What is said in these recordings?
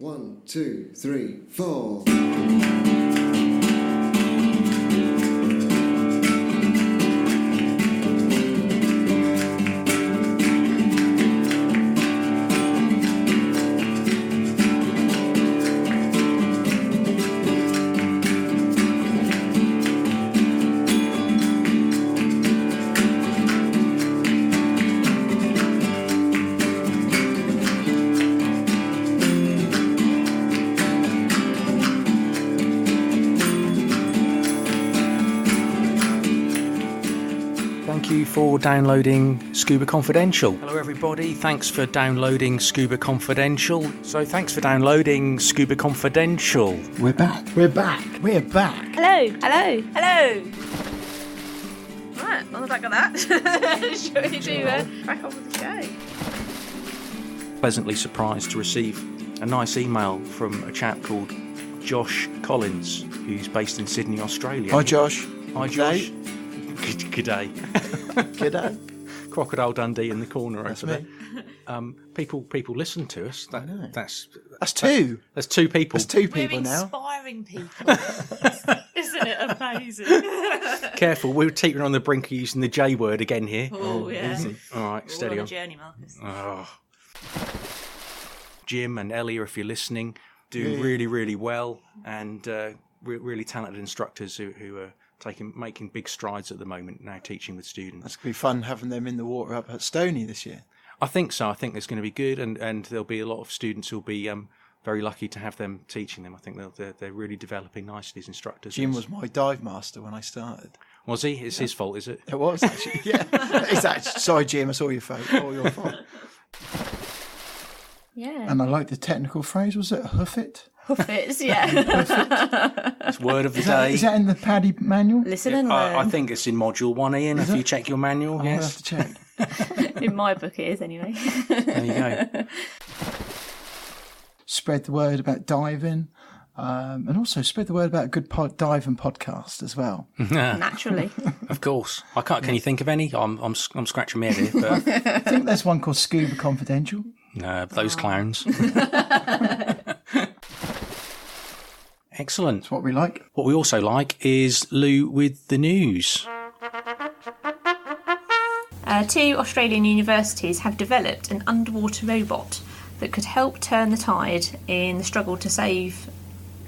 1, 2, 3, 4. Thank you for downloading Scuba Confidential. Hello everybody, thanks for downloading Scuba Confidential. So thanks for downloading Scuba Confidential. We're back. Hello. Right, on the back of that, shall we do crack on with the show? Pleasantly surprised to receive a nice email from a chap called Josh Collins, who's based in Sydney, Australia. Hi, Josh. Hi, Josh. Good day. G'day. Crocodile Dundee in the corner That's over me. there. People listen to us. That's two. There's two people. There's two We're people now. inspiring people. Isn't it amazing? Careful, we're teetering on the brink of using the J word again here. Oh, yeah. Easy. All right, We're steady all on on. a journey, Marcus. Oh. Jim and Ellie, if you're listening, do really, really well, and really talented instructors who are making big strides at the moment now, teaching with students. That's going to be fun having them in the water up at Stony this year. I think so. I think it's going to be good, and there'll be a lot of students who'll be very lucky to have them teaching them. I think they're really developing nicely as instructors. Jim was my dive master when I started. Was he? It's his fault, is it? It was, actually. Yeah. It's actually, sorry, Jim, it's all your fault. All your fault. Yeah. And I like the technical phrase. Was it hoof it? Huffits, yeah. It's word of the day. Is that in the Paddy manual? Listen and learn. I think it's in module 1, Ian. If you check your manual, I'll yes. have to check. In my book it is, anyway. There you go. Spread the word about diving. And also spread the word about a good diving podcast as well. Naturally. Of course. I can't. Can you think of any? I'm scratching my head here. But I think there's one called Scuba Confidential. no, those clowns. Excellent. That's what we like. What we also like is Lou with the news. 2 Australian universities have developed an underwater robot that could help turn the tide in the struggle to save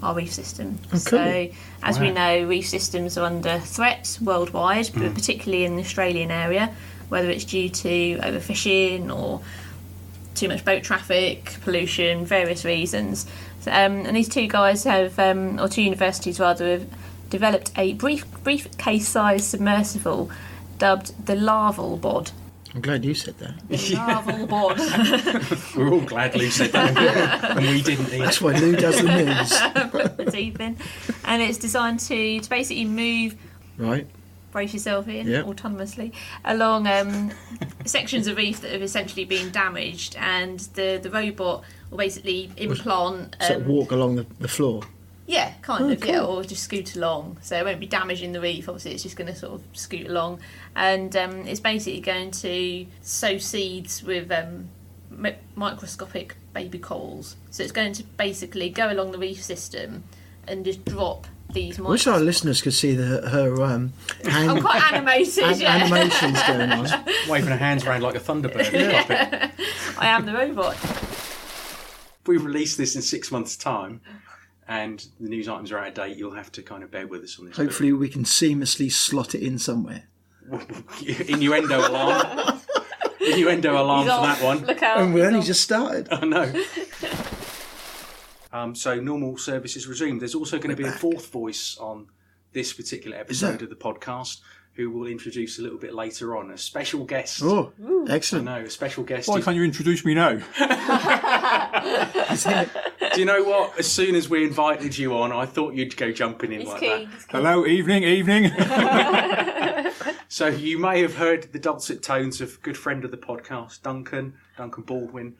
our reef system. Oh, cool. So, as we know, reef systems are under threat worldwide, but particularly in the Australian area, whether it's due to overfishing or too much boat traffic, pollution, various reasons. So, and these 2 guys have, or 2 universities rather, have developed a briefcase-sized submersible dubbed the larval bod. I'm glad you said that. The larval bod. We're all glad Lou said that, and we didn't either. That's why Lou does the news. Put the teeth in. And it's designed to basically move, Right. brace yourself in, Yep. autonomously, along sections of reef that have essentially been damaged, and the robot will basically implant... Sort of walk along the floor. Yeah, kind of, cool. yeah, or just scoot along. So it won't be damaging the reef, obviously it's just going to sort of scoot along. And it's basically going to sow seeds with microscopic baby corals. So it's going to basically go along the reef system and just drop these I wish our listeners could see her I'm quite animated, yeah. animations going on. Waving her hands around like a Thunderbird. I am the robot. If we release this in 6 months' time, and the news items are out of date, you'll have to kind of bear with us on this. Hopefully we can seamlessly slot it in somewhere. Innuendo alarm. Innuendo alarm He's for off. that one. Look out. And we he's only off. just started. I know. So normal services resumed. There's also going to be a 4th voice on this particular episode of the podcast, who we'll introduce a little bit later on. A special guest. Oh, I excellent. know, a special guest. Why can't you introduce me now? Do you know what? As soon as we invited you on, I thought you'd go jumping in He's like keen. that. He's keen. Hello, evening. So you may have heard the dulcet tones of a good friend of the podcast, Duncan Baldwin.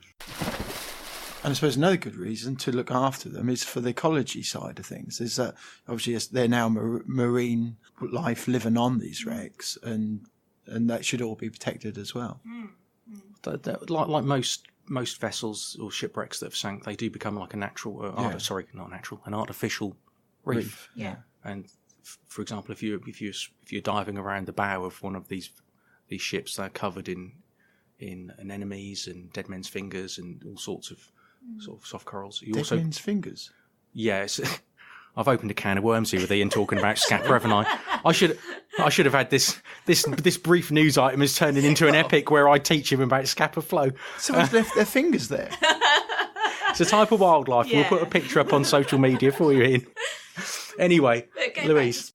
And I suppose another good reason to look after them is for the ecology side of things. Is that obviously they're now marine life living on these wrecks, and that should all be protected as well. Like most most vessels or shipwrecks that have sank, they do become like a natural, an artificial reef. Yeah. And for example, if you're diving around the bow of one of these ships, they're covered in anemones and dead men's fingers and all sorts of sort of soft corals. Men's fingers. Yeah, I've opened a can of worms here with Ian talking about Scapa, haven't I? I should have had this brief news item is turning into an epic where I teach him about Scapa flow. Someone's left their fingers there. It's a type of wildlife. Yeah. We'll put a picture up on social media for you, Ian. Anyway, Louise.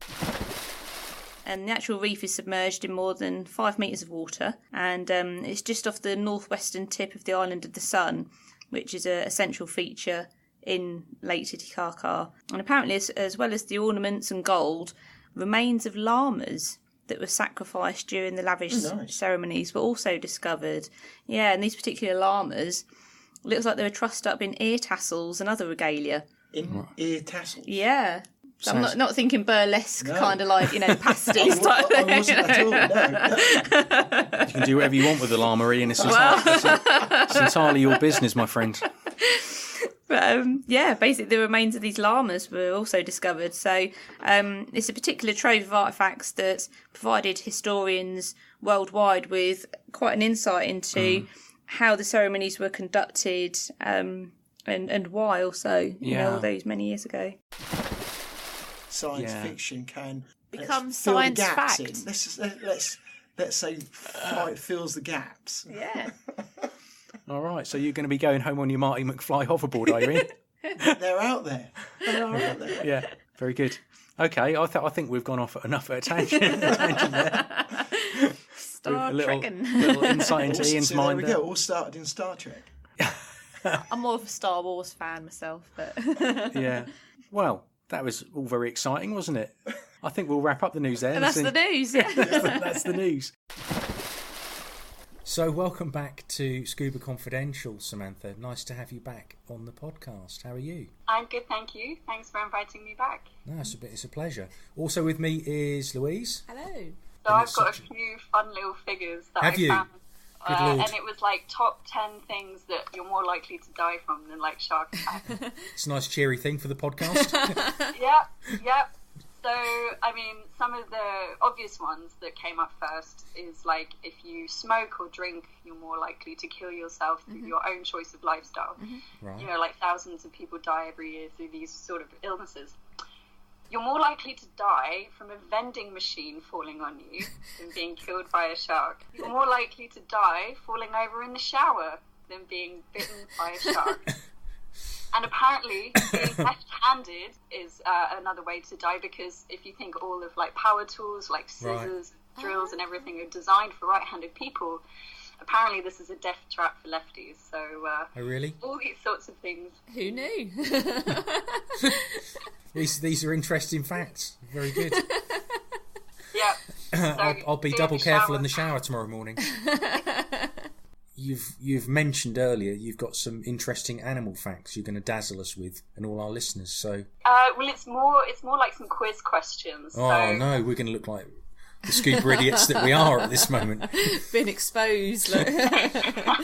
And the actual reef is submerged in more than 5 metres of water, and it's just off the northwestern tip of the island of the Sun, which is a central feature in Lake Titicaca. And apparently, as well as the ornaments and gold, remains of llamas that were sacrificed during the lavish ceremonies were also discovered. Yeah, and these particular llamas, looks like they were trussed up in ear tassels and other regalia. In ear tassels? Yeah. So I'm not thinking burlesque, kind of like, pasties type thing. I wasn't at all, no. You can do whatever you want with the llama, Ian. It's entirely your business, my friend. But basically the remains of these llamas were also discovered. So it's a particular trove of artefacts that provided historians worldwide with quite an insight into how the ceremonies were conducted and why also, all those many years ago. Science fiction can become fill science the gaps fact. in. Let's say it fills the gaps. Yeah. All right, so you're going to be going home on your Marty McFly hoverboard, are you, Ian? They're out there. Yeah, very good. Okay, I think we've gone off enough at a tangent there. Star Trekking. Little insight into Ian's so mind. There we go. All started in Star Trek. I'm more of a Star Wars fan myself, but Yeah. Well, that was all very exciting, wasn't it? I think we'll wrap up the news there. and that's the news. That's the news. So welcome back to Scuba Confidential, Samantha. Nice to have you back on the podcast. How are you? I'm good, thank you. Thanks for inviting me back. No, it's a pleasure. Also with me is Louise. Hello. So I've got a few fun little figures that Have I you? found. Good Lord. And it was like top 10 things that you're more likely to die from than like shark attacks. It's a nice cheery thing for the podcast. Yep. So, I mean, some of the obvious ones that came up first is like if you smoke or drink, you're more likely to kill yourself through your own choice of lifestyle. Right. Like thousands of people die every year through these sort of illnesses. You're more likely to die from a vending machine falling on you than being killed by a shark. You're more likely to die falling over in the shower than being bitten by a shark. And apparently, being left-handed is another way to die, because if you think all of like power tools, like scissors, drills, and everything are designed for right-handed people, apparently this is a death trap for lefties. So, Oh, really? all these sorts of things. Who knew? These are interesting facts. Very good. Yeah. So, I'll be double careful in the shower tomorrow morning. You've mentioned earlier you've got some interesting animal facts you're going to dazzle us with and all our listeners. So well, it's more like some quiz questions. oh so... no, we're going to look like the scuba idiots that we are at this moment. Been exposed. Look. Well,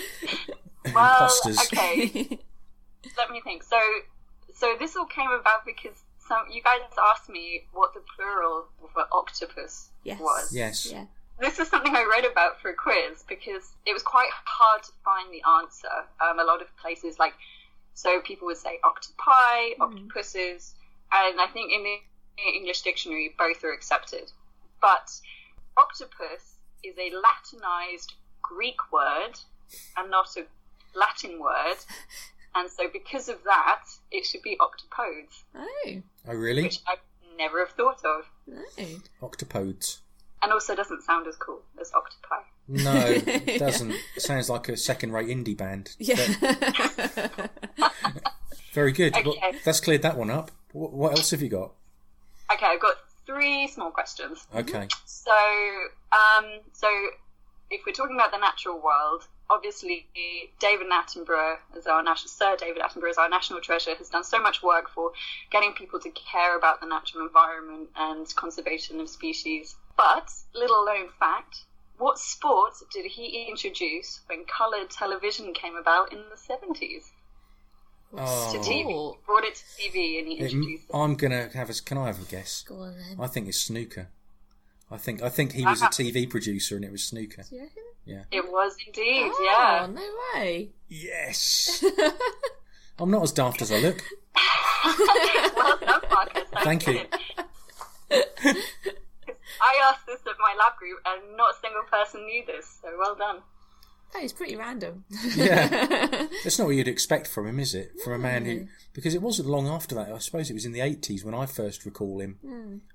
Imposters. okay. Let me think. So this all came about because you guys asked me what the plural for octopus was. Yes. Yeah. This is something I read about for a quiz because it was quite hard to find the answer. A lot of places, so people would say octopi, octopuses, and I think in the English dictionary both are accepted. But octopus is a Latinized Greek word and not a Latin word. And so because of that, it should be octopodes. Oh. Oh, really? Which I never have thought of. No. Octopodes. And also doesn't sound as cool as octopi. No, it doesn't. It sounds like a second-rate indie band. Yeah. Very good. Okay. Well, that's cleared that one up. What else have you got? Okay, I've got 3 small questions. Okay. So if we're talking about the natural world, obviously Sir David Attenborough is our national treasure, has done so much work for getting people to care about the natural environment and conservation of species. But, little known fact, What sport did he introduce when coloured television came about in the 70s? To TV. He brought it to TV and he introduced it. I'm gonna have a. Can I have a guess? Go on then. I think it's snooker. I think he was a TV producer and it was snooker. Do you reckon? Yeah. It was indeed, Oh, yeah. no way. Yes. I'm not as daft as I look. Well done, Marcus. Thank you. I asked this at my lab group and not a single person knew this, so well done. That is pretty random. Yeah. That's not what you'd expect from him, is it? From a man who... Because it wasn't long after that. I suppose it was in the 80s when I first recall him.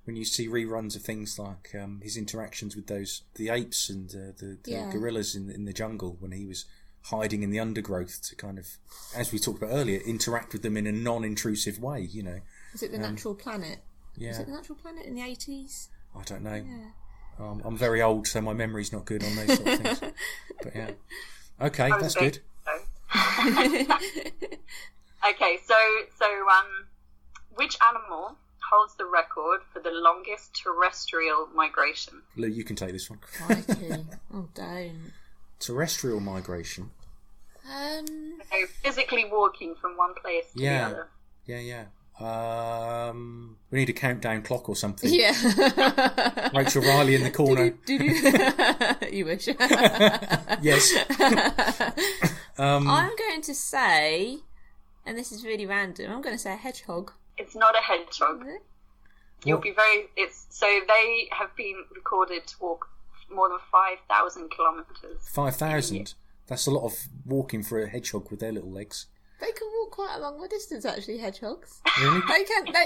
When you see reruns of things like his interactions with the apes and the gorillas in the jungle when he was hiding in the undergrowth to kind of, as we talked about earlier, interact with them in a non-intrusive way, you know. Is it The Natural Planet? Yeah. Was it The Natural Planet in the 80s? I don't know. Yeah. I'm very old, so my memory's not good on those sort of things. But yeah. Okay, that's good. Okay, so which animal holds the record for the longest terrestrial migration? Lou, you can take this one. Crikey. Oh, don't. Terrestrial migration. So physically walking from one place to the other. Yeah. We need a countdown clock or something. Yeah. Rachel Riley in the corner. You wish. Yes. I'm going to say, and this is really random, I'm going to say a hedgehog. It's not a hedgehog. You'll be very... So they have been recorded to walk more than 5,000 kilometres. 5,000? That's a lot of walking for a hedgehog with their little legs. They can walk quite a long distance, actually, hedgehogs. Really?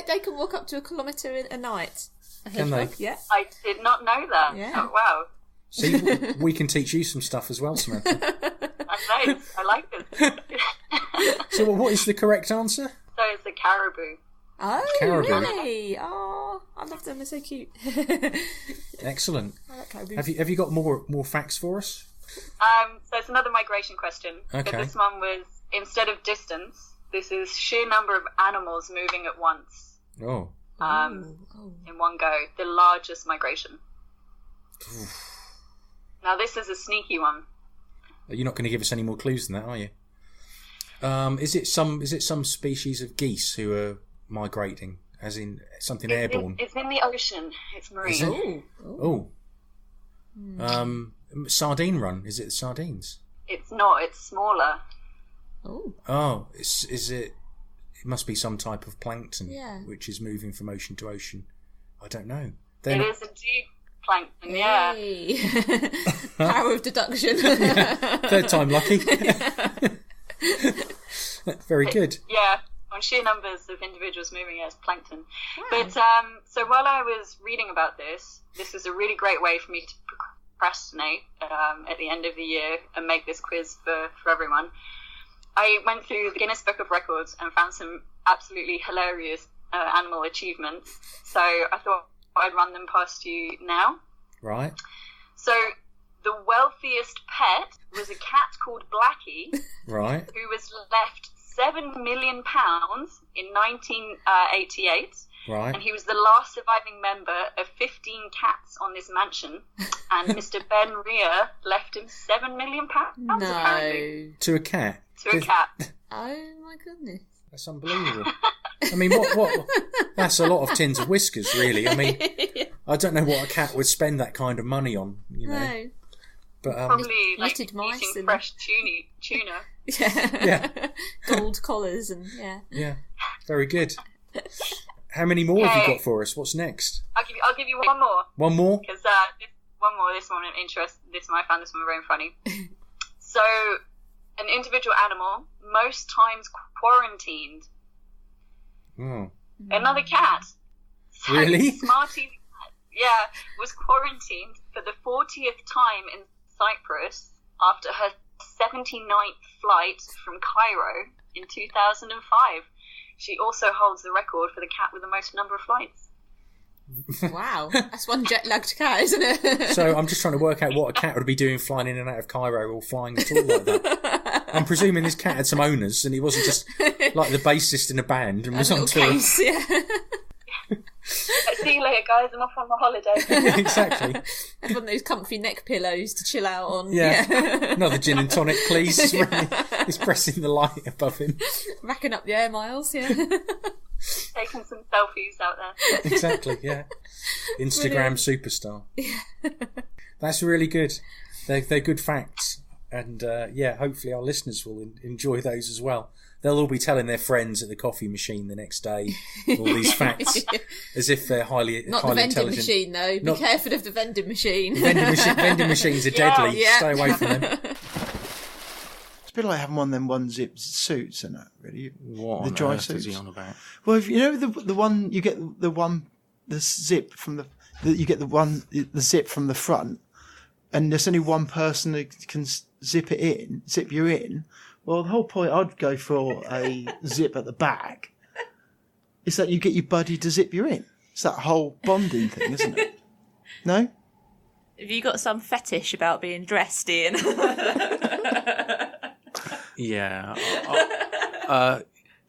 They can walk up to a kilometre a night. A Can they? hedgehog, yeah. I did not know that. Yeah. Oh, wow. See, we can teach you some stuff as well, Samantha. That's nice. I like this. So what is the correct answer? So it's a caribou. Oh, Caribou. really? Oh, I love them. They're so cute. Excellent. I like caribou. Have you got more facts for us? So it's another migration question. Okay. But this one was, instead of distance, this is sheer number of animals moving at once. Oh. In one go. The largest migration. Now this is a sneaky one. You're not going to give us any more clues than that, are you? Is it some species of geese who are migrating, as in something airborne? It's in the ocean. It's marine. Is it? Oh. Sardine run. Is it sardines? It's not. It's smaller. Oh. Is it? It must be some type of plankton, Yeah. which is moving from ocean to ocean. I don't know. It is indeed plankton. Yeah. Hey. Power of deduction. Third time lucky. Very good. Yeah. On sheer numbers of individuals moving as plankton. But so while I was reading about this is a really great way for me to procrastinate at the end of the year and make this quiz for everyone. I went through the Guinness Book of Records and found some absolutely hilarious animal achievements. So I thought I'd run them past you now. Right. So the wealthiest pet was a cat called Blackie, Right. who was left £7 million in 1988. Right. And he was the last surviving member of 15 cats on this mansion. And Mr. Ben Rear left him £7 million, apparently. To a cat. To a cat. Oh my goodness. That's unbelievable. I mean, what? That's a lot of tins of whiskers, really. I mean, I don't know what a cat would spend that kind of money on, you know. No. But Probably like knitted mice eating and- fresh tuna. Yeah. Gold collars and yeah, very good. How many more have you got for us? What's next? I'll give you one more. One more? Because this one I found this one very funny. So, an individual animal, most times quarantined. Oh. Another cat. So Really? Smarty cat, was quarantined for the 40th time in Cyprus after her 79th flight from Cairo in 2005. She also holds the record for the cat with the most number of flights. wow. That's one jet-lagged cat, isn't it? So I'm just trying to work out what a cat would be doing flying in and out of Cairo or flying at all like that. I'm presuming this cat had some owners and he wasn't just like the bassist in a band and was on tour. It See you later, guys. I'm off on my holiday. Exactly. Have one of those comfy neck pillows to chill out on. Yeah. Another gin and tonic, please. He's pressing the light above him. Racking up the air miles, yeah. Taking some selfies out there. Exactly, yeah. Instagram superstar. That's really good. They're good facts. And hopefully our listeners will enjoy those as well. They'll all be telling their friends at the coffee machine the next day all these facts, as if they're highly Not highly the vending intelligent. machine, though. Be careful of the vending machine. Vending machines are deadly. Yeah. Stay away from them. It's a bit like having one of them one-zip suits and that, really. What the on dry earth suits. is he on about? Well, you know the one you get the zip from the zip from the front, and there's only one person who can zip you in. Well, the whole point I'd go for a zip at the back is that you get your buddy to zip you in. It's that whole bonding thing, isn't it? No? Have you got some fetish about being dressed, Ian? Yeah.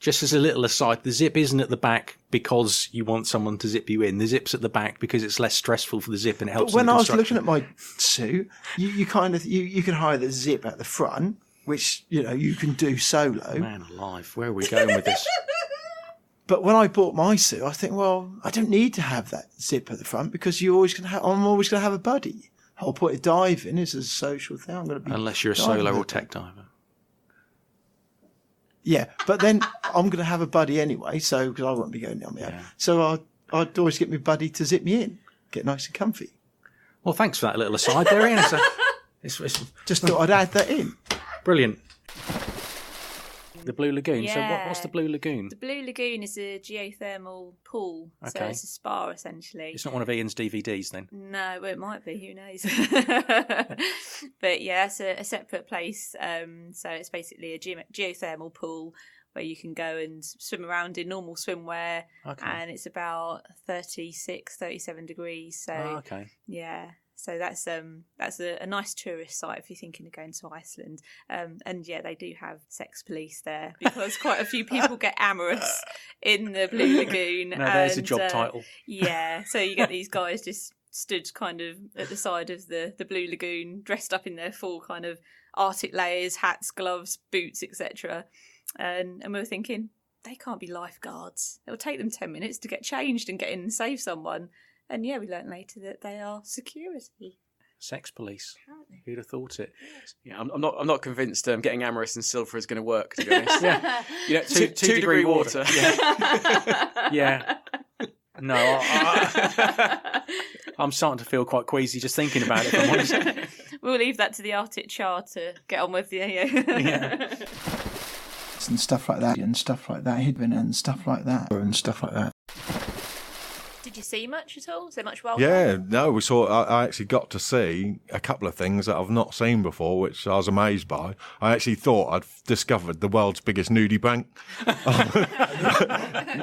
Just as a little aside, the zip isn't at the back because you want someone to zip you in. The zip's at the back because it's less stressful for the zip and it helps. But when in I was construction. looking at my suit, you can hire the zip at the front, which you can do solo. Man alive, where are we going with this? But when I bought my suit, I think, well, I don't need to have that zip at the front because I'm always going to have a buddy. The whole point of diving is a social thing. I'm going to be Unless you're a diving solo with or them. tech diver. Yeah, but then I'm going to have a buddy anyway, so because I won't be going on my own. Yeah. So I'd always get my buddy to zip me in, get nice and comfy. Well, thanks for that little aside there, Ian. It's Just thought I'd add that in. brilliant. The Blue Lagoon. So Yeah. what's the Blue Lagoon? The Blue Lagoon is a geothermal pool, so Okay. it's a spa essentially. It's not one of Ian's DVDs then? No, well, it might be. Who knows? But yeah, it's a separate place. So it's basically a geothermal pool where you can go and swim around in normal swimwear, Okay. and it's about 36, 37 degrees. So Oh, okay. yeah. So that's a nice tourist site if you're thinking of going to Iceland. And yeah, they do have sex police there because quite a few people get amorous in the Blue Lagoon. No, there's a and, job title. Yeah, so you get these guys just stood kind of at the side of the Blue Lagoon, dressed up in their full kind of Arctic layers, hats, gloves, boots, etc. And we were thinking, they can't be lifeguards. It'll take them 10 minutes to get changed and get in and save someone. And yeah, we learnt later that they are security. Sex police. Apparently. Who'd have thought it? Yeah, I'm not convinced getting amorous in Silver is going to work, to be honest. Yeah. You know, Two two-degree water. Yeah. No, I'm starting to feel quite queasy just thinking about it, if I'm honest. We'll leave that to the Arctic Char to get on with. Yeah. And stuff like that, and stuff like that, and stuff like that, and stuff like that. Did you see much at all? Is there much wildlife? Yeah, no, we saw. I actually got to see a couple of things that I've not seen before, which I was amazed by. I actually thought I'd discovered the world's biggest nudie bank.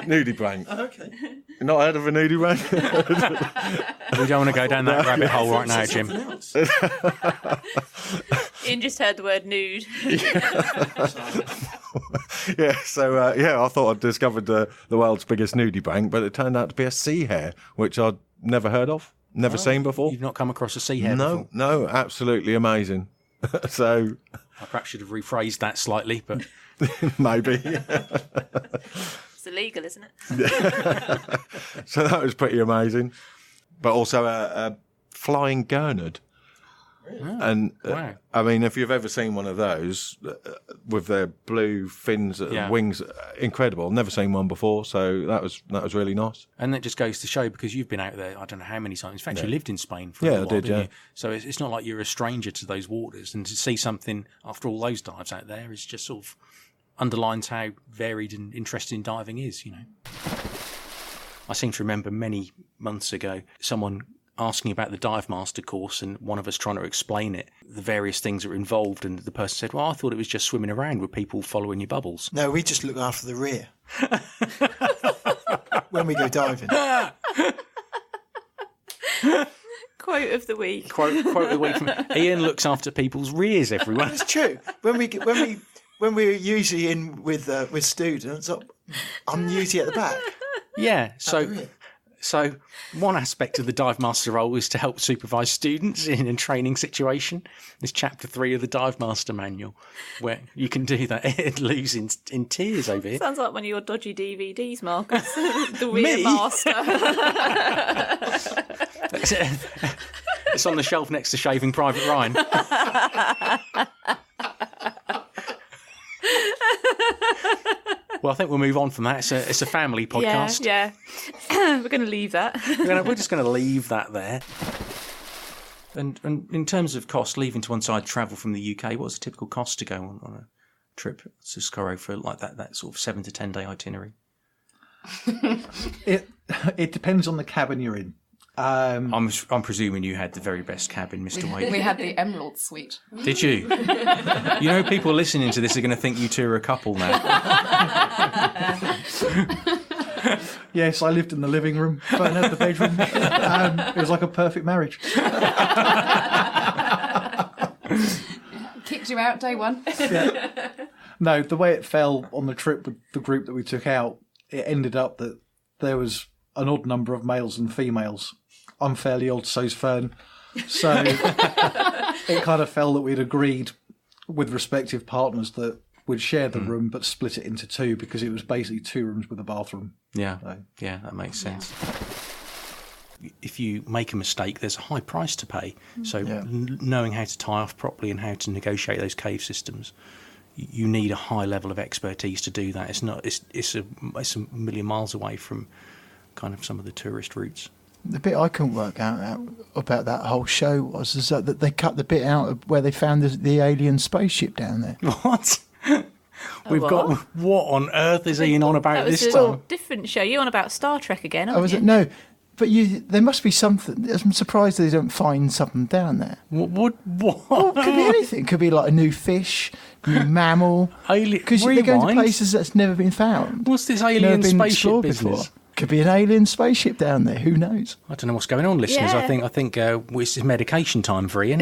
Nudie bank. Oh, okay. Not heard of a nudie bank? We don't want to go down that rabbit hole right now, Jim. Ian just heard the word nude. Yeah, so I thought I'd discovered the world's biggest nudie bank, but it turned out to be a sea hare, which I'd never heard of, never seen before. You've not come across a sea hare before? No, absolutely amazing. So I perhaps should have rephrased that slightly, but maybe. It's illegal, isn't it? So that was pretty amazing. But also a flying gurnard. And wow. I mean, if you've ever seen one of those with their blue fins, Yeah. wings, incredible. Never seen one before, so that was really nice. And that just goes to show, because you've been out there, I don't know how many times. In fact, you lived in Spain for Yeah, a I while, did, didn't yeah. you? So it's not like you're a stranger to those waters. And to see something after all those dives out there is just sort of underlines how varied and interesting diving is, you know. I seem to remember many months ago someone asking about the Dive Master course and one of us trying to explain it, the various things that were involved, and the person said, well, I thought it was just swimming around with people following your bubbles. No, we just look after the rear when we go diving. Quote of the week. Quote of the week from Ian looks after people's rears, everyone. It's true. When we're usually in with students, I'm usually at the back. Yeah, so So, one aspect of the dive master role is to help supervise students in a training situation. There's chapter 3 of the dive master manual, where you can do that. Lou's in tears over here. Sounds like one of your dodgy DVDs, Marcus. The Me? Weird Master. It's on the shelf next to Shaving Private Ryan. Well, I think we'll move on from that. It's a family podcast. Yeah. We're going to leave that. We're just going to leave that there. And in terms of cost, leaving to one side travel from the UK, what's the typical cost to go on a trip to Scurro for like that sort of 7 to 10 day itinerary? It depends on the cabin you're in. I'm presuming you had the very best cabin, Mr. Wade. We had the Emerald Suite. Did you? You know, people listening to this are going to think you two are a couple now. Yes, I lived in the living room, but I had the bedroom. It was like a perfect marriage. Kicked you out day one. Yeah. No, the way it fell on the trip with the group that we took out, it ended up that there was an odd number of males and females. I'm fairly old, so's Fern. So it kind of fell that we'd agreed with respective partners that we'd share the room but split it into 2 because it was basically 2 rooms with a bathroom. Yeah, So. yeah, that makes sense. If you make a mistake, there's a high price to pay. So knowing how to tie off properly and how to negotiate those cave systems, you need a high level of expertise to do that. It's a million miles away from kind of some of the tourist routes. The bit I couldn't work out about that whole show was that they cut the bit out of where they found the alien spaceship down there. What? We've got what on earth is Ian on about this time? A different show. You're on about Star Trek again, aren't Oh, was you? it? No, but there must be something. I'm surprised they don't find something down there. What? Well, it could be anything. It could be like a new fish, new mammal. Because they're going to places that's never been found. What's this alien Never been spaceship explored business? before. Could be an alien spaceship down there. Who knows? I don't know what's going on, listeners. Yeah. I think this is medication time for Ian.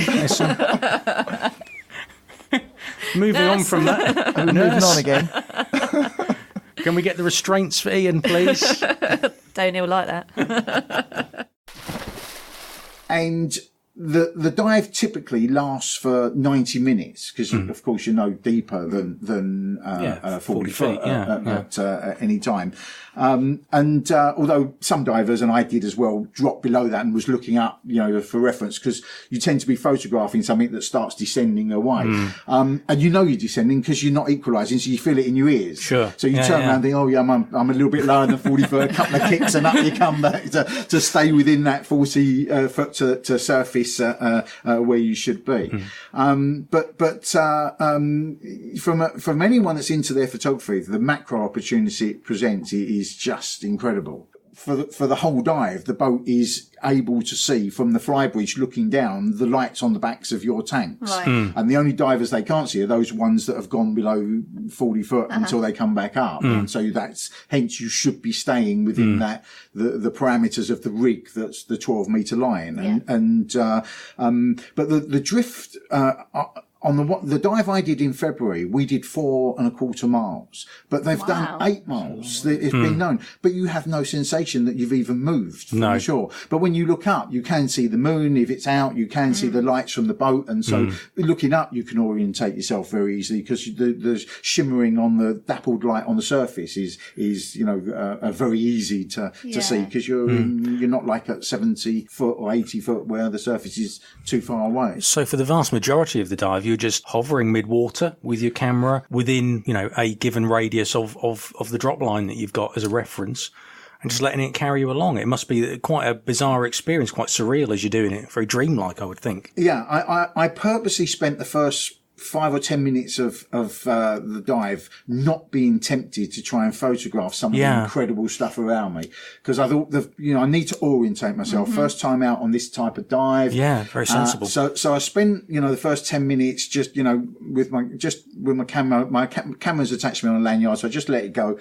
Moving on from that. Moving on again. Can we get the restraints for Ian, please? Don't he'll like that. And the dive typically lasts for 90 minutes because, of course, you're no deeper than 40 feet at any time. And although some divers, and I did as well, dropped below that and was looking up, for reference, because you tend to be photographing something that starts descending away. And you're descending because you're not equalising, so you feel it in your ears. Sure. So you turn around and think, I'm a little bit lower than 40 foot, a couple of kicks and up you come back to stay within that 40 foot to surface where you should be. But from anyone that's into their photography, the macro opportunity it presents is just incredible. For the whole dive, the boat is able to see from the flybridge looking down the lights on the backs of your tanks. Right. And the only divers they can't see are those ones that have gone below 40 foot until they come back up. And so hence you should be staying within that, the parameters of the rig that's the 12-meter line. But the drift, on the dive I did in February, we did 4.25 miles, but they've done 8 miles. It's been known, but you have no sensation that you've even moved from the shore. But when you look up, you can see the moon. If it's out, you can see the lights from the boat. And so looking up, you can orientate yourself very easily because the shimmering on the dappled light on the surface is very easy to see because you're not like at 70 foot or 80 foot where the surface is too far away. So for the vast majority of the dive, you're just hovering mid-water with your camera within, a given radius of the drop line that you've got as a reference and just letting it carry you along. It must be quite a bizarre experience, quite surreal as you're doing it, very dreamlike, I would think. Yeah, I purposely spent the first 5 or 10 minutes of the dive not being tempted to try and photograph some of the incredible stuff around me because I thought I need to orientate myself. First time out on this type of dive. Yeah, very sensible. So I spent the first 10 minutes just with my camera. My camera's attached to me on a lanyard, so I just let it go.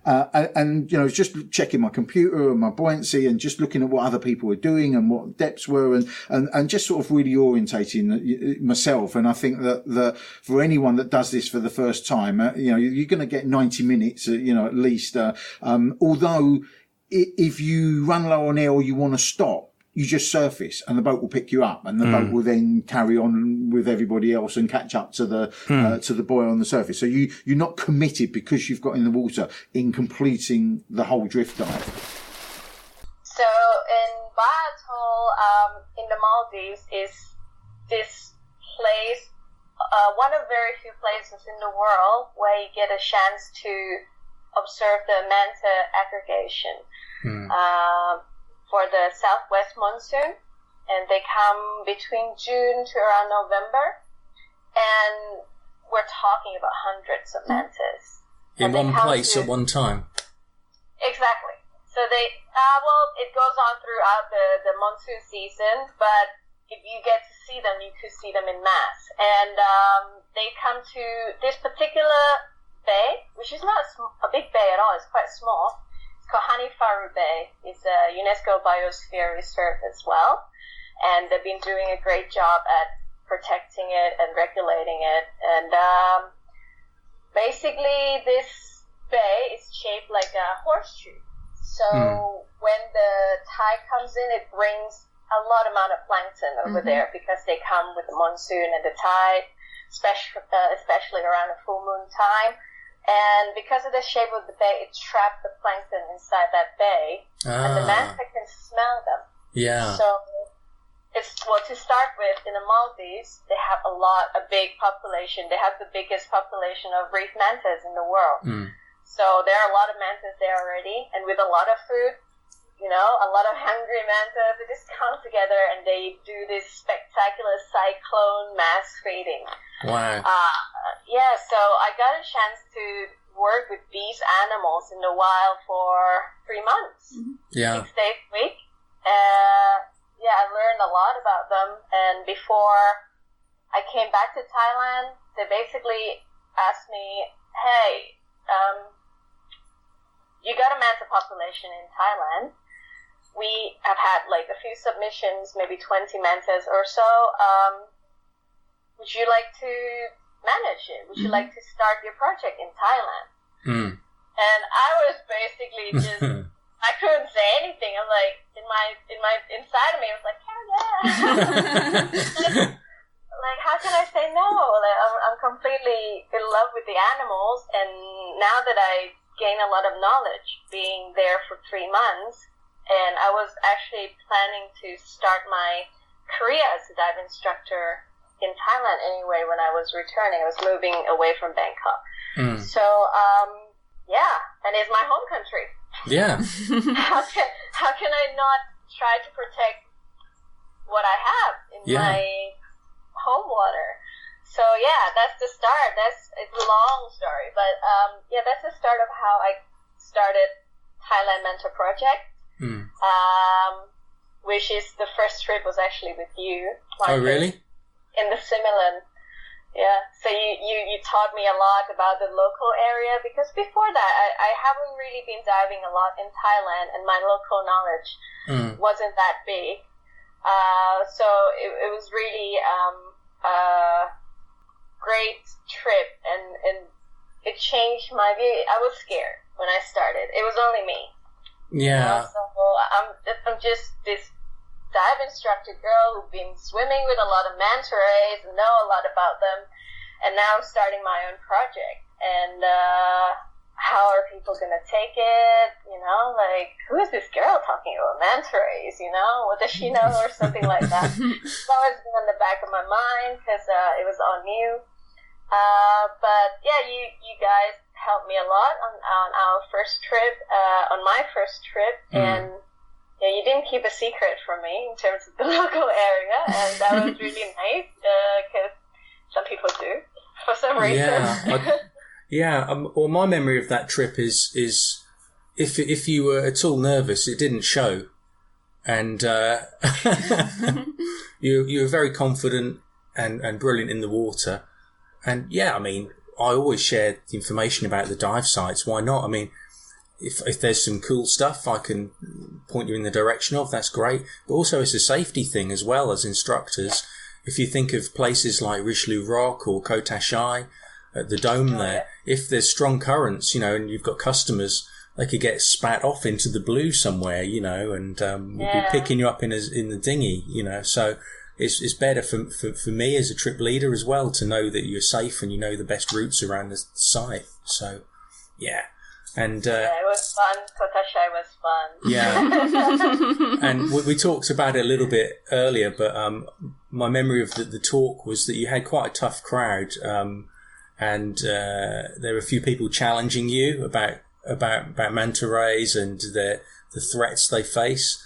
And just checking my computer and my buoyancy and just looking at what other people were doing and what depths were and just sort of really orientating myself. And I think that for anyone that does this for the first time, you're going to get 90 minutes, at least. Although if you run low on air or you want to stop, you just surface and the boat will pick you up, and the boat will then carry on with everybody else and catch up to the buoy on the surface. So you're not committed because you've got in the water in completing the whole drift dive. So in Biosphere, in the Maldives, is this place, one of very few places in the world where you get a chance to observe the manta aggregation. For the southwest monsoon, and they come between June to around November, and we're talking about hundreds of mantas. In one place at one time? Exactly. So they, it goes on throughout the monsoon season, but if you get to see them, you could see them in mass. And they come to this particular bay, which is not a big bay at all, it's quite small. Kohanifaru Bay is a Unesco Biosphere reserve as well, and they've been doing a great job at protecting it and regulating it. And basically, this bay is shaped like a horseshoe. So when the tide comes in, it brings a lot amount of plankton over there because they come with the monsoon and the tide, especially around a full moon time. And because of the shape of the bay, it trapped the plankton inside that bay, and the manta can smell them. Yeah. So to start with, in the Maldives, they have a big population. They have the biggest population of reef mantas in the world. So there are a lot of mantas there already, and with a lot of food, a lot of hungry mantas, they just come together and they do this spectacular cyclone mass feeding. Wow. So I got a chance to work with these animals in the wild for 3 months. 6 days a week. I learned a lot about them. And before I came back to Thailand, they basically asked me, hey, you got a manta population in Thailand. We have had like a few submissions, maybe 20 mantas or so. Would you like to manage it? Would you like to start your project in Thailand? And I was basically just, I couldn't say anything. I'm like, inside of me, I was like, hell yeah. Like, how can I say no? Like, I'm completely in love with the animals, and now that I gain a lot of knowledge being there for 3 months, and I was actually planning to start my career as a dive instructor in Thailand anyway when I was returning. I was moving away from Bangkok. So, and it's my home country. Yeah. How can I not try to protect what I have in my home water? So that's the start. It's a long story, but that's the start of how I started Thailand Mentor Project. Which is the first trip was actually with you. Oh, really? In the Similan. Yeah. So you taught me a lot about the local area, because before that I haven't really been diving a lot in Thailand, and my local knowledge wasn't that big. So it was really a great trip, and it changed my view. I was scared when I started. It was only me. Yeah. So I'm just this dive instructor girl who's been swimming with a lot of manta rays and know a lot about them, and now I'm starting my own project. And how are people going to take it? Like, who is this girl talking about manta rays? What does she know, or something like that? It's always been in the back of my mind because it was all new. But you guys helped me a lot on our first trip, on my first trip, and you didn't keep a secret from me in terms of the local area, and that was really nice because some people do for some reason. Well, my memory of that trip is if you were at all nervous, it didn't show, and you were very confident and brilliant in the water. And I always share the information about the dive sites. Why not? I mean, if there's some cool stuff I can point you in the direction of, that's great. But also it's a safety thing as well as instructors. If you think of places like Richelieu Rock or Koh Tashai at the dome there, if there's strong currents, and you've got customers, get spat off into the blue somewhere, you know, and would be picking you up in the dinghy, you know. So it's better for me as a trip leader as well to know that you're safe and you know the best routes around the site. So yeah. And it was fun. Kotashai was fun. Yeah. And we talked about it a little bit earlier, but my memory of the talk was that you had quite a tough crowd, and there were a few people challenging you about manta rays and the threats they face.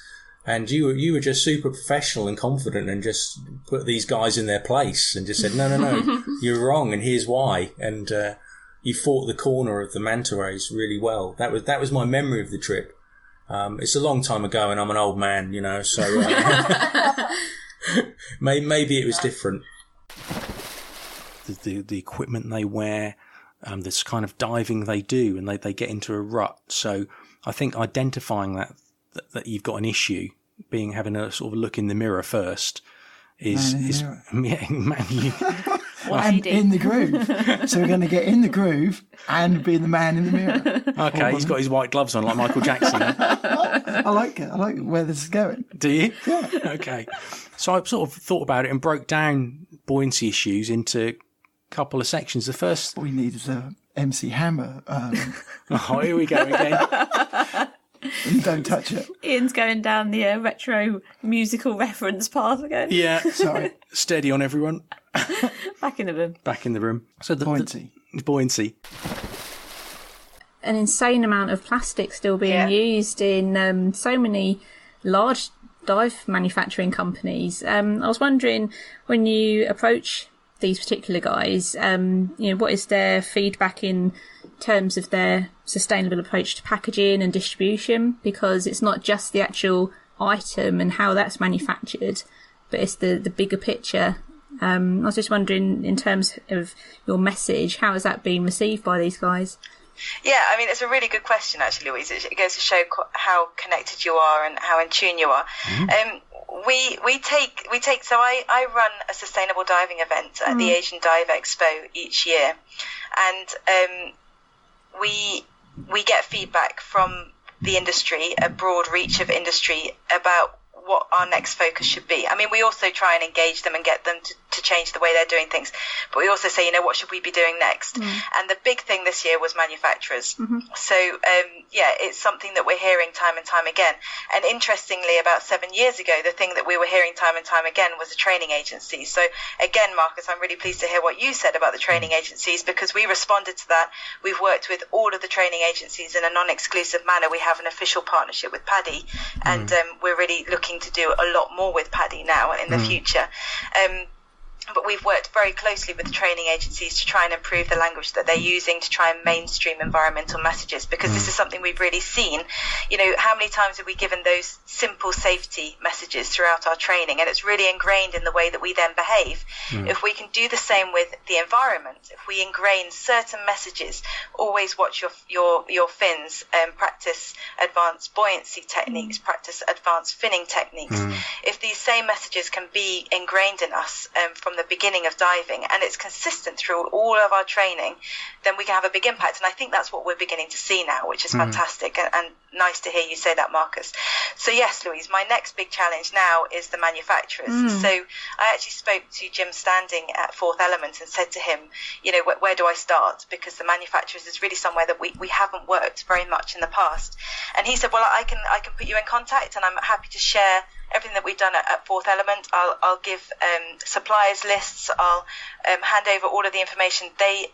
And you were just super professional and confident and just put these guys in their place and just said, no, you're wrong and here's why. And you fought the corner of the manta rays really well. That was my memory of the trip. It's a long time ago and I'm an old man, you know, so maybe it was different. The equipment they wear, this kind of diving they do, and they get into a rut. So I think identifying that you've got an issue, having a sort of look in the mirror first, is and in the groove. So we're going to get in the groove and be the man in the mirror. Okay, he's got his white gloves on like Michael Jackson. I like it. I like where this is going. Do you? Yeah. Okay. So I sort of thought about it and broke down buoyancy issues into a couple of sections. The first... What we need is a MC Hammer. Oh, here we go again. Don't touch it. Ian's going down the retro musical reference path again. Yeah. Sorry. Steady on, everyone. Back in the room. Back in the room. So the buoyancy. An insane amount of plastic still being used in so many large dive manufacturing companies. I was wondering, when you approach these particular guys, what is their feedback in terms of their sustainable approach to packaging and distribution? Because it's not just the actual item and how that's manufactured, but it's the bigger picture. I was just wondering, in terms of your message, how has that been received by these guys? Yeah, I mean, it's a really good question, actually, Louise. It goes to show how connected you are and how in tune you are. Mm-hmm. We take. So I run a sustainable diving event at the Asian Dive Expo each year, and we get feedback from the industry, a broad reach of industry, about what our next focus should be. I mean, we also try and engage them and get them to change the way they're doing things, but we also say, what should we be doing next? And the big thing this year was manufacturers. So it's something that we're hearing time and time again. And interestingly, about 7 years ago, the thing that we were hearing time and time again was the training agencies. So again, Marcus, I'm really pleased to hear what you said about the training agencies, because we responded to that. We've worked with all of the training agencies in a non-exclusive manner. We have an official partnership with Paddy, and we're really looking to do a lot more with Paddy now in the future. But we've worked very closely with the training agencies to try and improve the language that they're using to try and mainstream environmental messages, because this is something we've really seen. How many times have we given those simple safety messages throughout our training, and it's really ingrained in the way that we then behave. If we can do the same with the environment, if we ingrain certain messages, always watch your fins, practice advanced buoyancy techniques, practice advanced finning techniques. If these same messages can be ingrained in us from the beginning of diving, and it's consistent through all of our training, then we can have a big impact. And I think that's what we're beginning to see now, which is fantastic, and nice to hear you say that, Marcus. So yes, Louise, my next big challenge now is the manufacturers. So I actually spoke to Jim Standing at Fourth Element and said to him, where do I start? Because the manufacturers is really somewhere that we haven't worked very much in the past. And he said, well, I can put you in contact, and I'm happy to share everything that we've done at Fourth Element. I'll give suppliers lists. I'll hand over all of the information. They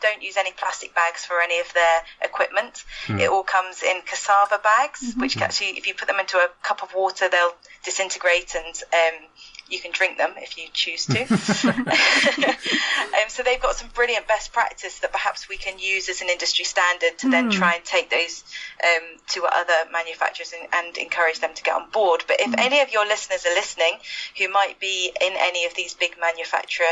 don't use any plastic bags for any of their equipment. It all comes in cassava bags, which actually, if you put them into a cup of water, they'll disintegrate, and you can drink them if you choose to. So they've got some brilliant best practice that perhaps we can use as an industry standard to then try and take those to other manufacturers and encourage them to get on board. But if any of your listeners are listening who might be in any of these big manufacturer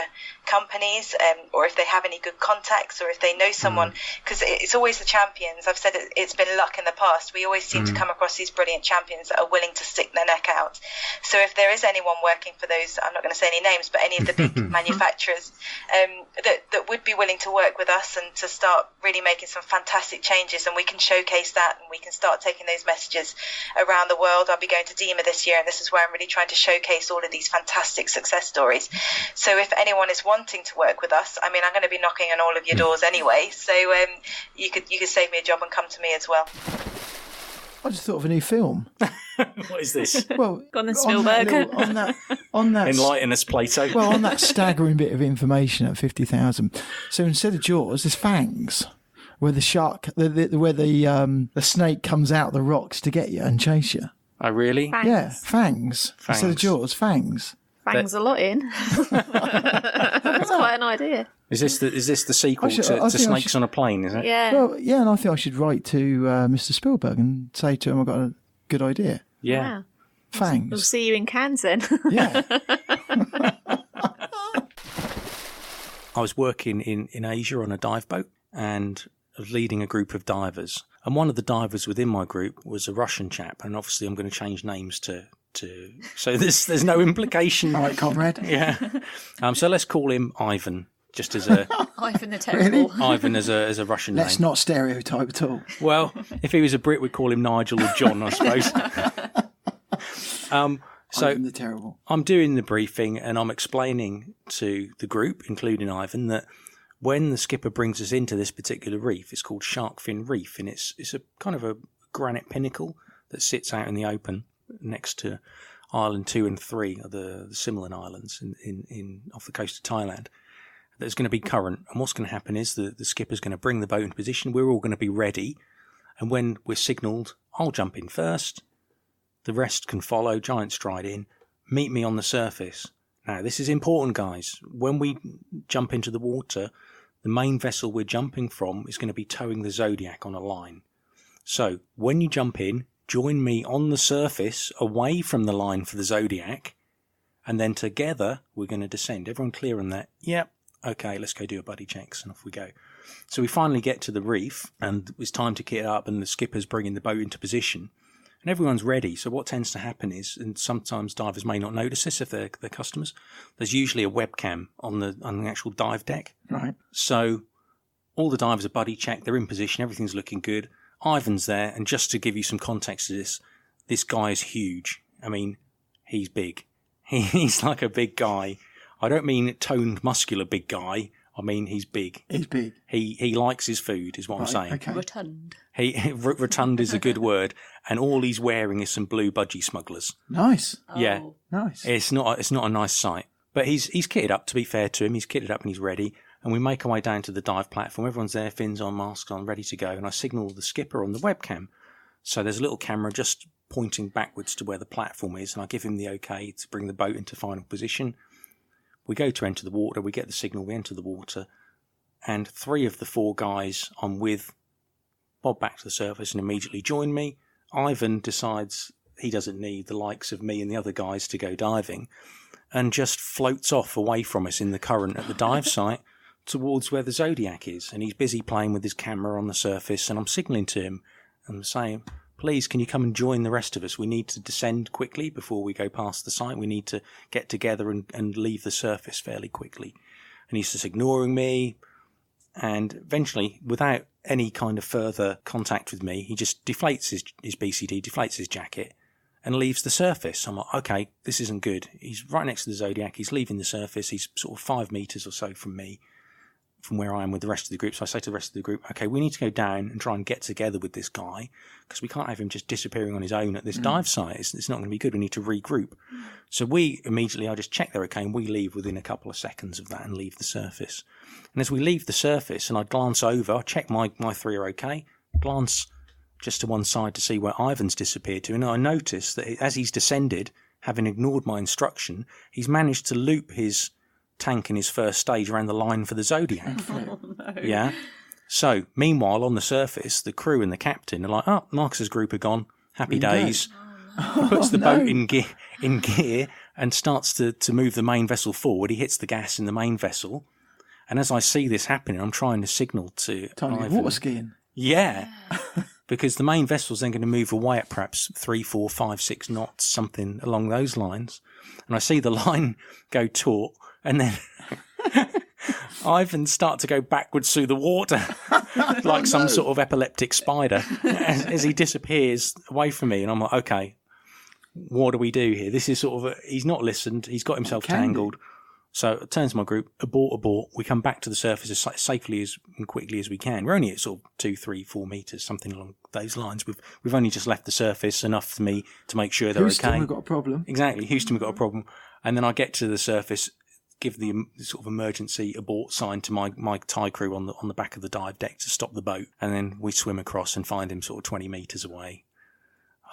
companies, or if they have any good contacts, or if they know someone, because it's always the champions. I've said it's been luck in the past. We always seem to come across these brilliant champions that are willing to stick their neck out. So if there is anyone working for for those, I'm not going to say any names, but any of the big manufacturers that would be willing to work with us and to start really making some fantastic changes, and we can showcase that and we can start taking those messages around the world. I'll be going to DEMA this year, and this is where I'm really trying to showcase all of these fantastic success stories. So if anyone is wanting to work with us, I mean, I'm going to be knocking on all of your doors anyway, so you could save me a job and come to me as well. I just thought of a new film. What is this? Well, Gone and Spielberg. on that Enlighten us, Plato. Well, on that staggering bit of information at 50,000. So instead of Jaws, there's Fangs, where the shark, where the snake comes out the rocks to get you and chase you. Oh, really? Fangs. Yeah, Fangs. Instead of Jaws, Fangs. Fangs a lot in. That's quite an idea. Is this the sequel to Snakes on a Plane, is it? Yeah. Well, yeah, and I think I should write to Mr. Spielberg and say to him, I've got a good idea. Yeah. Wow. Fangs. We'll see you in Cannes then. Yeah. I was working in Asia on a dive boat and I was leading a group of divers. And one of the divers within my group was a Russian chap. And obviously I'm going to change names to so there's no implication. All right, comrade. Yeah. So let's call him Ivan, just as a Ivan the Terrible. Really? Ivan as a Russian name. Let's not stereotype at all. Well, if he was a Brit, we'd call him Nigel or John, I suppose. So Ivan the Terrible. I'm doing the briefing and I'm explaining to the group, including Ivan, that when the skipper brings us into this particular reef, it's called Shark Fin Reef, and it's a kind of a granite pinnacle that sits out in the open next to Island 2 and 3 are the Similan Islands in off the coast of Thailand. There's going to be current, and what's going to happen is the skipper's going to bring the boat into position. We're all going to be ready, and when we're signalled, I'll jump in first. The rest can follow, giant stride in, meet me on the surface. Now, this is important, guys. When we jump into the water, the main vessel we're jumping from is going to be towing the Zodiac on a line. So, when you jump in, join me on the surface away from the line for the Zodiac, and then together we're going to descend. Everyone clear on that? Yep. Okay, let's go do a buddy checks, and off we go. So we finally get to the reef, and it's time to kit up, and the skipper's bringing the boat into position, and everyone's ready. So what tends to happen is, and sometimes divers may not notice this if they're customers, there's usually a webcam on the actual dive deck. Right. So all the divers are buddy checked, they're in position, everything's looking good. Ivan's there, and just to give you some context to this guy is huge. I mean, he's big. He's like a big guy. I don't mean toned, muscular big guy. I mean, he's big. He's big. He likes his food, is what I'm saying. Okay. Rotund. Rotund is a good word, and all he's wearing is some blue budgie smugglers. Nice. Yeah, Oh. Nice. it's not a nice sight, but he's kitted up. To be fair to him, he's kitted up and he's ready. And we make our way down to the dive platform. Everyone's there, fins on, masks on, ready to go. And I signal the skipper on the webcam. So there's a little camera just pointing backwards to where the platform is, and I give him the okay to bring the boat into final position. We go to enter the water, we get the signal, we enter the water, and 3 of the 4 guys I'm with bob back to the surface and immediately join me. Ivan decides he doesn't need the likes of me and the other guys to go diving, and just floats off away from us in the current at the dive site towards where the Zodiac is, and he's busy playing with his camera on the surface, and I'm signalling to him and saying, please, can you come and join the rest of us? We need to descend quickly before we go past the site. We need to get together and leave the surface fairly quickly. And he's just ignoring me, and eventually, without any kind of further contact with me, he just deflates his BCD, deflates his jacket, and leaves the surface. I'm like, okay, this isn't good. He's right next to the Zodiac, he's leaving the surface, he's sort of 5 meters or so from me, from where I am with the rest of the group. So I say to the rest of the group, okay, we need to go down and try and get together with this guy, because we can't have him just disappearing on his own at this dive site. It's not going to be good. We need to regroup. So I just check they're okay, and we leave within a couple of seconds of that and leave the surface. And as we leave the surface, and I glance over, I check my 3 are okay, glance just to one side to see where Ivan's disappeared to, and I notice that as he's descended, having ignored my instruction, he's managed to loop his tank in his first stage around the line for the Zodiac. Oh, no. Yeah. So, meanwhile, on the surface, the crew and the captain are like, oh, Marcus's group are gone. Happy days. He puts the boat in gear and starts to move the main vessel forward. He hits the gas in the main vessel. And as I see this happening, I'm trying to signal to Ivan. Water skiing. Yeah. Because the main vessel's then going to move away at perhaps 3, 4, 5, 6 knots, something along those lines. and I see the line go taut, and then Ivan start to go backwards through the water like some sort of epileptic spider as he disappears away from me. And I'm like, okay, what do we do here? This is sort of he's not listened. He's got himself tangled. So I turn to my group, abort. We come back to the surface as safely and quickly as we can. We're only at sort of 2, 3, 4 metres, something along those lines. We've only just left the surface enough for me to make sure they're Houston, okay. we've got a problem. Exactly, Houston, we've got a problem. And then I get to the surface, give the sort of emergency abort sign to my tie crew on the back of the dive deck to stop the boat. And then we swim across and find him sort of 20 metres away,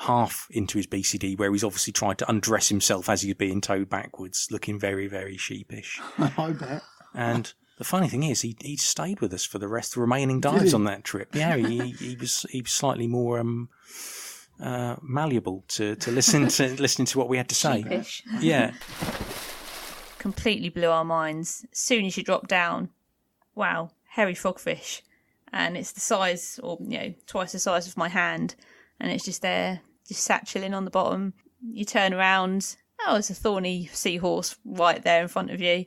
half into his BCD, where he's obviously tried to undress himself as he's being towed backwards, looking very, very sheepish. I bet. And the funny thing is, he stayed with us for the remaining dives on that trip. Yeah, he was slightly more malleable to listening to what we had to say. Sheepish. Yeah. Completely blew our minds. As soon as you drop down, wow, hairy frogfish, and it's the size, or twice the size of my hand, and it's just there, just sat chilling on the bottom. You turn around, there's a thorny seahorse right there in front of you.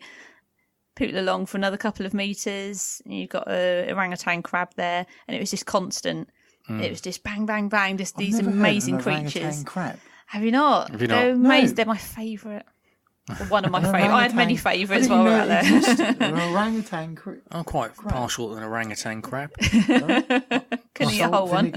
Pootle along for another couple of metres, and you've got a orangutan crab there, and it was just constant. It was just bang, bang, bang, just these amazing creatures. Crab. Have you not? Have you not? They're amazing. No. They're my favourite. One of my favourites. I had many favourites while we were out there. An orangutan crab. I'm quite partial to an orangutan crab. Couldn't eat a whole one.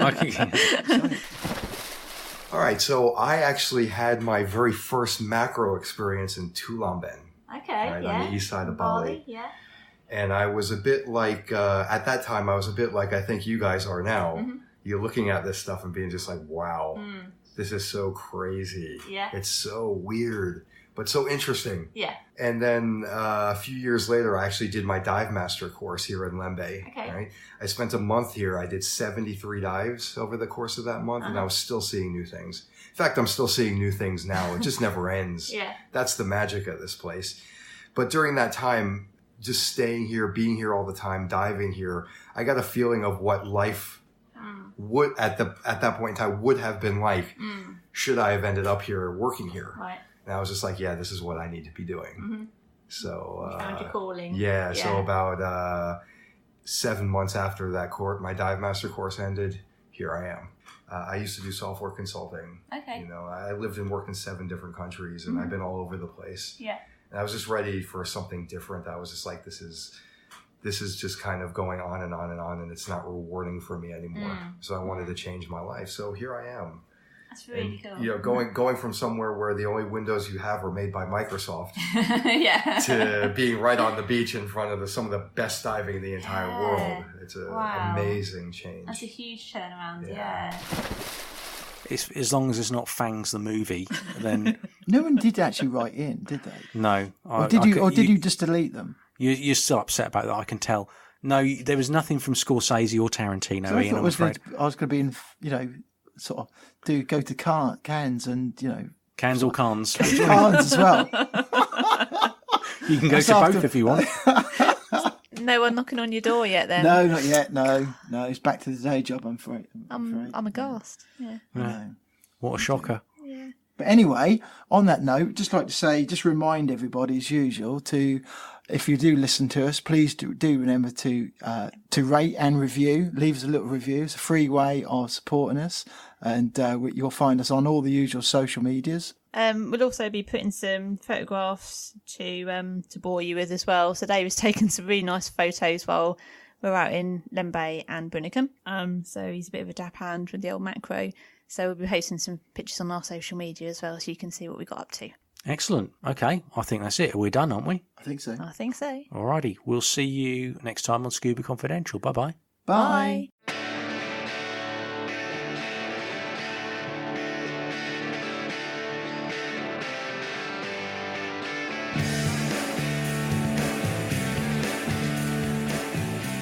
All right, so I actually had my very first macro experience in Tulamben. Okay, on the east side of Bali. Yeah. And I was a bit like, at that time, I was a bit like I think you guys are now. Mm-hmm. You're looking at this stuff and being just like, wow, this is so crazy. Yeah. It's so weird, but so interesting. Yeah. And then a few years later, I actually did my dive master course here in Lembe. Okay. Right? I spent a month here. I did 73 dives over the course of that month, and I was still seeing new things. In fact, I'm still seeing new things now. It just never ends. Yeah. That's the magic of this place. But during that time, just staying here, being here all the time, diving here, I got a feeling of what life would at that point in time would have been like should I have ended up here working here. Right. And I was just like, yeah, this is what I need to be doing. Mm-hmm. So you found your calling. Yeah. So about 7 months after that my dive master course ended, here I am. I used to do software consulting. Okay. I lived and worked in 7 different countries, and I've been all over the place. Yeah. And I was just ready for something different. I was just like, this is just kind of going on and on and on, and it's not rewarding for me anymore. So I wanted to change my life. So here I am. That's really cool. Going from somewhere where the only windows you have are made by Microsoft to being right on the beach in front of some of the best diving in the entire world. It's an amazing change. That's a huge turnaround, yeah. It's, as long as it's not Fangs the movie, then... No one did actually write in, did they? No. Or did you just delete them? You're still upset about that, I can tell. No, there was nothing from Scorsese or Tarantino, So Ian, I'm afraid. I was going to be in, sort of go to Cannes and, Cans or cans? Cannes as well. You can go to both if you want. No one knocking on your door yet then? No, not yet, no. It's back to the day job, I'm afraid. I'm aghast, yeah. No. What a shocker. Yeah. But anyway, on that note, just like to say, just remind everybody as usual to, if you do listen to us, please do remember to rate and review. Leave us a little review. It's a free way of supporting us, and you'll find us on all the usual social medias. We'll also be putting some photographs to bore you with as well. So Dave's taken some really nice photos while we're out in Lembe and Bunnicum. So he's a bit of a dap hand with the old macro. So we'll be posting some pictures on our social media as well, so you can see what we got up to. Excellent. Okay, I think that's it. We're done, aren't we? I think so. Alrighty, we'll see you next time on Scuba Confidential. Bye-bye. Bye.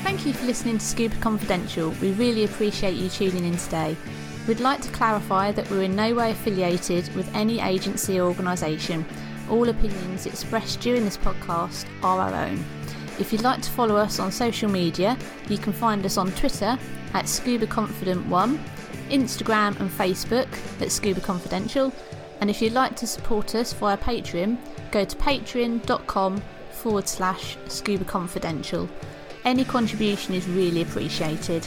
Thank you for listening to Scuba Confidential. We really appreciate you tuning in today. We'd like to clarify that we're in no way affiliated with any agency or organisation. All opinions expressed during this podcast are our own. If you'd like to follow us on social media, you can find us on Twitter at ScubaConfident1, Instagram and Facebook at Scuba Confidential, And if you'd like to support us via Patreon, go to patreon.com/Scuba Confidential. Any contribution is really appreciated.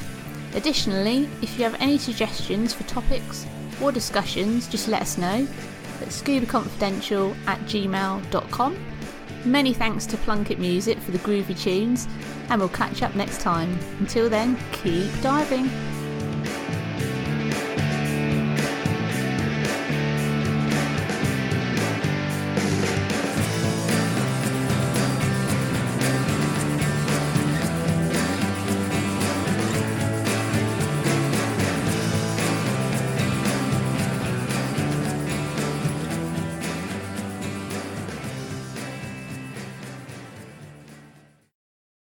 Additionally, if you have any suggestions for topics or discussions, just let us know at scubaconfidential@gmail.com. Many thanks to Plunkett Music for the groovy tunes, and we'll catch up next time. Until then, keep diving.